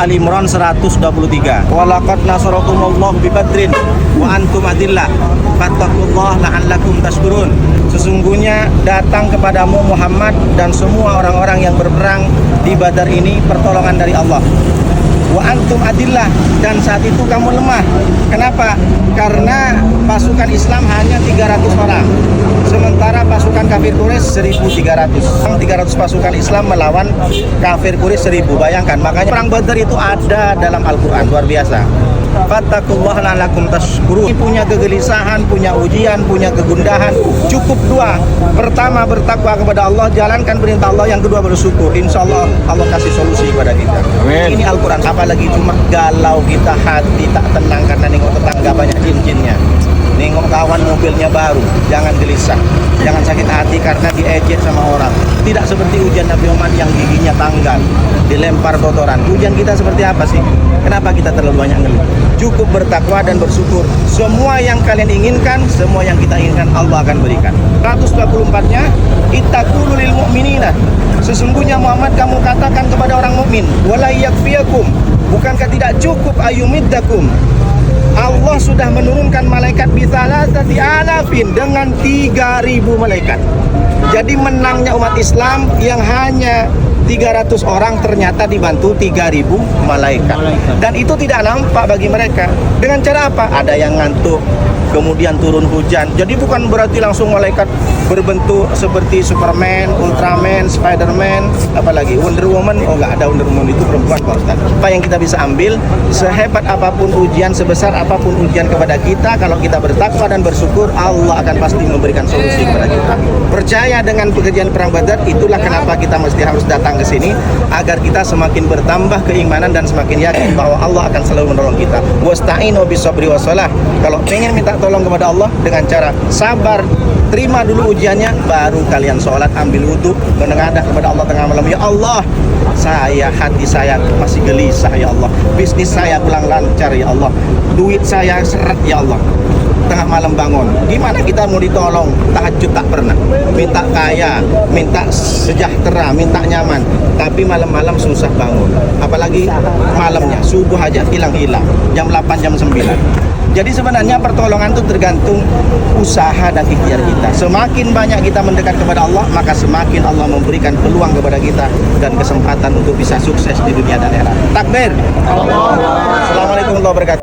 Ali Imran 123. Walaqad nasarakumullahu bi Badrin wa antum adillah fattaqullaha la'allakum tashkurun. Sesungguhnya datang kepadamu Muhammad dan semua orang-orang yang berperang di Badar ini pertolongan dari Allah. Wa antum adillah, dan saat itu kamu lemah. Kenapa? Karena pasukan Islam hanya 300 orang, sementara pasukan kafir Quraisy 1.300. 300 pasukan Islam melawan kafir Quraisy 1.000. Bayangkan, makanya perang Badar itu ada dalam Al-Quran, luar biasa. Fattaqullaha la'allakum tashkurun. Punya kegelisahan, punya ujian, punya kegundahan, cukup dua. Pertama, bertakwa kepada Allah, jalankan perintah Allah. Yang kedua, bersyukur. Insya Allah Allah kasih solusi kepada kita. Amin. Ini Al-Quran. Apalagi cuma galau kita, hati tak tenang karena nengok tetangga banyak jin-jinnya, nengok kawan mobilnya baru, jangan gelisah, jangan sakit hati karena diejek sama orang. Tidak seperti ujian Nabi Muhammad yang giginya tanggal, dilempar kotoran. Ujian kita seperti apa sih? Kenapa kita terlalu banyak ngeluh? Cukup bertakwa dan bersyukur. Semua yang kalian inginkan, semua yang kita inginkan Allah akan berikan. 124-nya, ittaqulu lil mu'minina. Sesungguhnya Muhammad, kamu katakan kepada orang mukmin, wala yakfiyakum. Bukankah tidak cukup ayumiddakum? Allah sudah menurunkan malaikat bisalasati alafin, dengan 3.000 malaikat. Jadi menangnya umat Islam yang hanya 300 orang ternyata dibantu 3.000 malaikat. Dan itu tidak nampak bagi mereka. Dengan cara apa? Ada yang ngantuk, kemudian turun hujan. Jadi bukan berarti langsung malaikat berbentuk seperti Superman, Ultraman, Spiderman, apalagi Wonder Woman. Oh, nggak ada Wonder Woman, itu perempuan Pak Ustaz. Apa yang kita bisa ambil, sehebat apapun ujian, sebesar apapun ujian kepada kita, kalau kita bertakwa dan bersyukur, Allah akan pasti memberikan solusi kepada kita. Percaya dengan pekerjaan perang Badar. Itulah kenapa kita mesti harus datang ke sini, agar kita semakin bertambah keimanan dan semakin yakin bahwa Allah akan selalu menolong kita. Wasta'inu bis-sabri wassalah. Kalau pengen minta tolong kepada Allah dengan cara sabar, terima dulu ujiannya, baru kalian sholat, ambil wudhu, menengadah kepada Allah tengah malam. Ya Allah, hati saya masih gelisah ya Allah, bisnis saya kurang lancar ya Allah, duit saya seret ya Allah. Tengah malam bangun, gimana kita mau ditolong? Tahajud tak pernah, minta kaya, minta sejahtera, minta nyaman, tapi malam-malam susah bangun. Apalagi malamnya, subuh aja hilang-hilang, jam 8, jam 9. Jadi sebenarnya pertolongan itu tergantung usaha dan ikhtiar kita. Semakin banyak kita mendekat kepada Allah, maka semakin Allah memberikan peluang kepada kita dan kesempatan untuk bisa sukses di dunia dan akhirat. Takbir. Assalamualaikum warahmatullahi wabarakatuh.